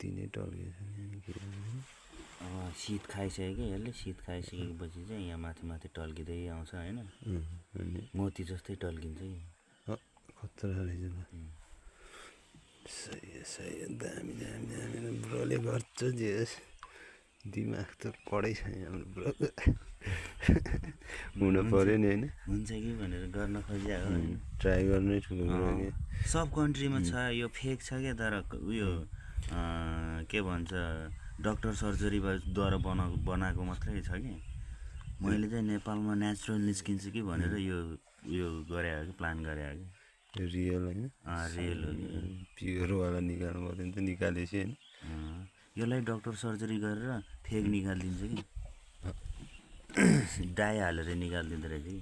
यति नै टल्केछ नि के गर्नु। शीत खाइसक्यो यसले, शीत खाइसकेपछि चाहिँ यहाँ माथि माथि टल्किँदै आउँछ होइन, मोती जस्तै टल्किन्छ कि खतरा रहेछ त। सही हो, दामी दामी दामी ब्रोले गर्छ जे होस्, दिमाग त पढै छैन हाम्रो ब्रोको। हुन पऱ्यो नि होइन, हुन्छ कि भनेर गर्न खोजिया हो होइन। ट्राई गर्नै ठुलो कुरा कि। सब कन्ट्रीमा छ यो, फेक छ क्या, तर उयो के भन्छ डक्टर सर्जरीद्वारा बनाएको मात्रै छ कि। मैले चाहिँ नेपालमा नेचुरल निस्किन्छ कि भनेर यो गरे हो कि, प्लान गरे हो कि। रियल होइन, रियल हो कि, प्योरवाला निकाल्नु पऱ्यो नि त, निकालेपछि होइन। यसलाई डक्टर सर्जरी गरेर फेक निकालिदिन्छ कि, डाई हालेर निकालिदिँदो रहेछ कि।